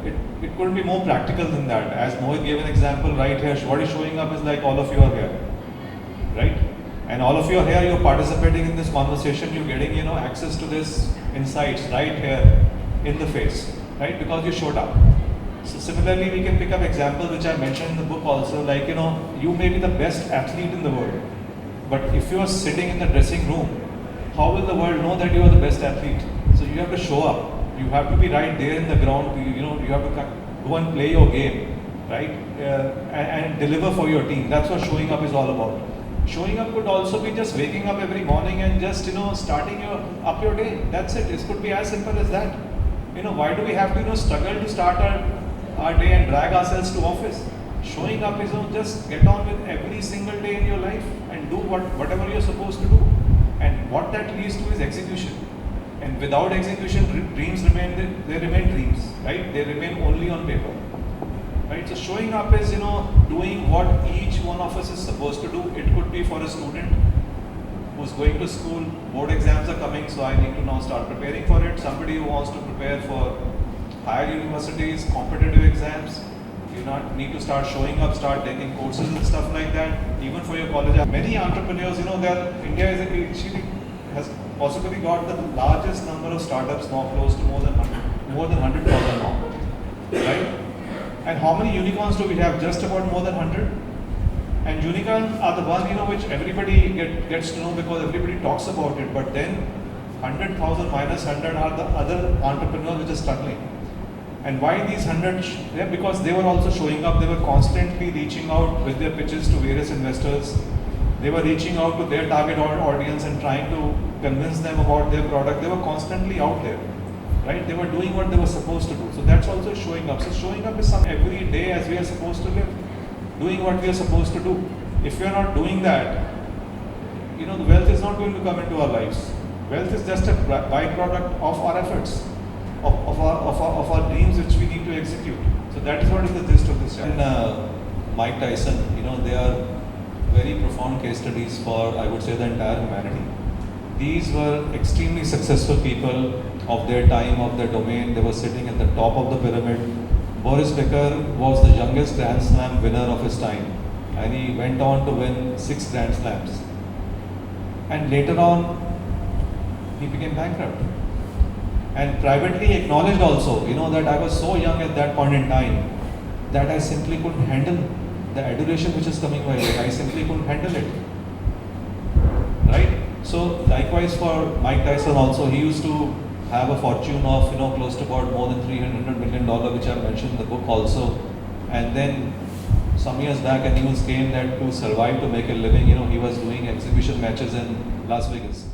it could be more practical than that. As Mohit gave an example right here, what is showing up is like all of you are here, right? And all of you are here, you're participating in this conversation, you're getting, access to this insights right here in the face, right? Because you showed up. So similarly, we can pick up examples which I mentioned in the book also, like, you may be the best athlete in the world, but if you are sitting in the dressing room, how will the world know that you are the best athlete? So you have to show up. You have to be right there in the ground. You have to go and play your game, right? And deliver for your team. That's what showing up is all about. Showing up could also be just waking up every morning and just starting your day. That's it. It could be as simple as that. Why do we have to struggle to start our day and drag ourselves to office? Showing up is just get on with every single day in your life and do whatever you're supposed to do. And what that leads to is execution. And without execution, dreams remain dreams, right? They remain only on paper, right? So showing up is doing what each one of us is supposed to do. It could be for a student who's going to school. Board exams are coming, so I need to now start preparing for it. Somebody who wants to prepare for higher universities, competitive exams, you need to start showing up, start taking courses and stuff like that. Even for your college, many entrepreneurs, India has possibly got the largest number of startups now, close to more than 100,000 now, right? And how many unicorns do we have? Just about more than 100. And unicorns are the one which everybody gets to know because everybody talks about it. But then 100,000 minus 100 are the other entrepreneurs which are struggling. And why these 100? Yeah, because they were also showing up. They were constantly reaching out with their pitches to various investors. They were reaching out to their target audience and trying to convince them about their product. They were constantly out there, right? They were doing what they were supposed to do. So that's also showing up. So showing up is every day as we are supposed to live, doing what we are supposed to do. If we are not doing that, the wealth is not going to come into our lives. Wealth is just a byproduct of our efforts, of our dreams which we need to execute. So that is what is the gist of this. And Mike Tyson, they are very profound case studies for, I would say, the entire humanity. These were extremely successful people of their time, of their domain. They were sitting at the top of the pyramid. Boris Becker was the youngest Grand Slam winner of his time, and he went on to win 6 Grand Slams. And later on, he became bankrupt. And privately acknowledged also, that I was so young at that point in time that I simply couldn't handle the adoration which is coming my way. I simply couldn't handle it, right? So likewise for Mike Tyson also, he used to have a fortune of close to about more than $300 million, which I mentioned in the book also. And then some years back, a news came that to survive, to make a living, he was doing exhibition matches in Las Vegas.